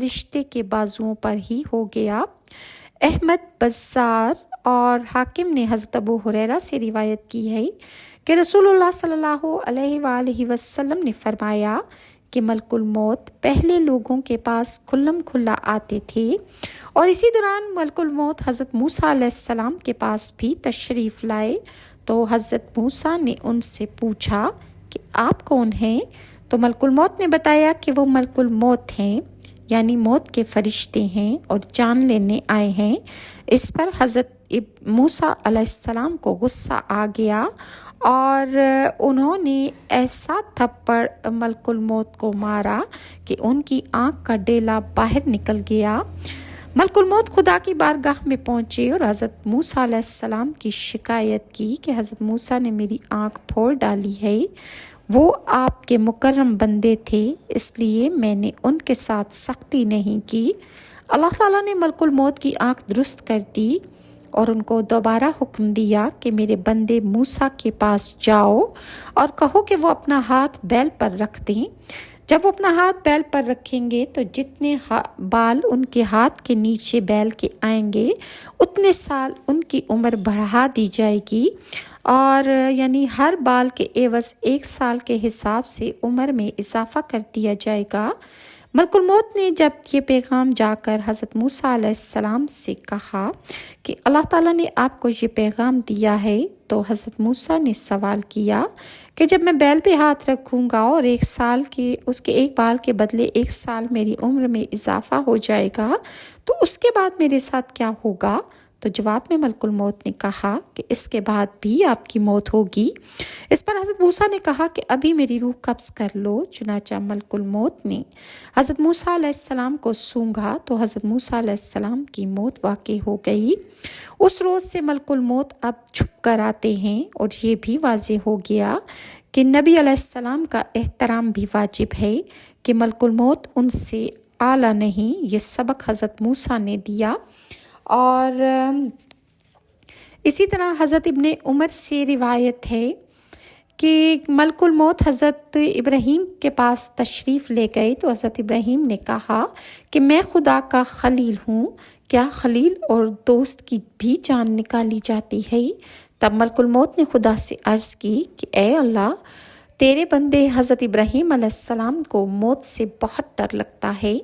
رشتے کے بازوؤں پر ہی ہو گیا۔ احمد، بزار اور حاکم نے حضرت ابو ہریرہ سے روایت کی ہے کہ رسول اللہ صلی اللہ علیہ وآلہ وسلم نے فرمایا کہ ملک الموت پہلے لوگوں کے پاس کھلم کھلا آتے تھے، اور اسی دوران ملک الموت حضرت موسیٰ علیہ السلام کے پاس بھی تشریف لائے تو حضرت موسیٰ نے ان سے پوچھا کہ آپ کون ہیں؟ تو ملک الموت نے بتایا کہ وہ ملک الموت ہیں، یعنی موت کے فرشتے ہیں اور جان لینے آئے ہیں۔ اس پر حضرت موسیٰ علیہ السلام کو غصہ آ گیا اور انہوں نے ایسا تھپڑ ملک الموت کو مارا کہ ان کی آنکھ کا ڈیلا باہر نکل گیا۔ ملک الموت خدا کی بارگاہ میں پہنچے اور حضرت موسیٰ علیہ السلام کی شکایت کی کہ حضرت موسیٰ نے میری آنکھ پھوڑ ڈالی ہے، وہ آپ کے مکرم بندے تھے، اس لیے میں نے ان کے ساتھ سختی نہیں کی۔ اللہ تعالیٰ نے ملک الموت کی آنکھ درست کر دی اور ان کو دوبارہ حکم دیا کہ میرے بندے موسیٰ کے پاس جاؤ اور کہو کہ وہ اپنا ہاتھ بیل پر رکھ دیں۔ جب وہ اپنا ہاتھ بیل پر رکھیں گے تو جتنے بال ان کے ہاتھ کے نیچے بیل کے آئیں گے اتنے سال ان کی عمر بڑھا دی جائے گی، اور یعنی ہر بال کے عوض 1 سال کے حساب سے عمر میں اضافہ کر دیا جائے گا۔ ملک الموت نے جب یہ پیغام جا کر حضرت موسیٰ علیہ السلام سے کہا کہ اللہ تعالیٰ نے آپ کو یہ پیغام دیا ہے، تو حضرت موسیٰ نے سوال کیا کہ جب میں بیل پہ ہاتھ رکھوں گا اور 1 سال کے اس کے 1 بال کے بدلے 1 سال میری عمر میں اضافہ ہو جائے گا تو اس کے بعد میرے ساتھ کیا ہوگا؟ تو جواب میں ملک الموت نے کہا کہ اس کے بعد بھی آپ کی موت ہوگی۔ اس پر حضرت موسیٰ نے کہا کہ ابھی میری روح قبض کر لو۔ چنانچہ ملک الموت نے حضرت موسیٰ علیہ السلام کو سونگھا تو حضرت موسیٰ علیہ السلام کی موت واقع ہو گئی۔ اس روز سے ملک الموت اب چھپ کر آتے ہیں، اور یہ بھی واضح ہو گیا کہ نبی علیہ السلام کا احترام بھی واجب ہے کہ ملک الموت ان سے اعلیٰ نہیں۔ یہ سبق حضرت موسیٰ نے دیا۔ اور اسی طرح حضرت ابن عمر سے روایت ہے کہ ملک الموت حضرت ابراہیم کے پاس تشریف لے گئے تو حضرت ابراہیم نے کہا کہ میں خدا کا خلیل ہوں، کیا خلیل اور دوست کی بھی جان نکالی جاتی ہے؟ تب ملک الموت نے خدا سے عرض کی کہ اے اللہ، تیرے بندے حضرت ابراہیم علیہ السلام کو موت سے بہت ڈر لگتا ہے۔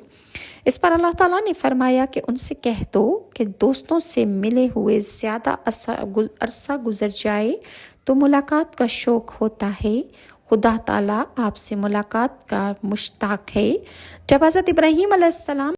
اس پر اللہ تعالیٰ نے فرمایا کہ ان سے کہہ دو کہ دوستوں سے ملے ہوئے زیادہ عرصہ گزر جائے تو ملاقات کا شوق ہوتا ہے، خدا تعالیٰ آپ سے ملاقات کا مشتاق ہے۔ جب حضرت ابراہیم علیہ السلام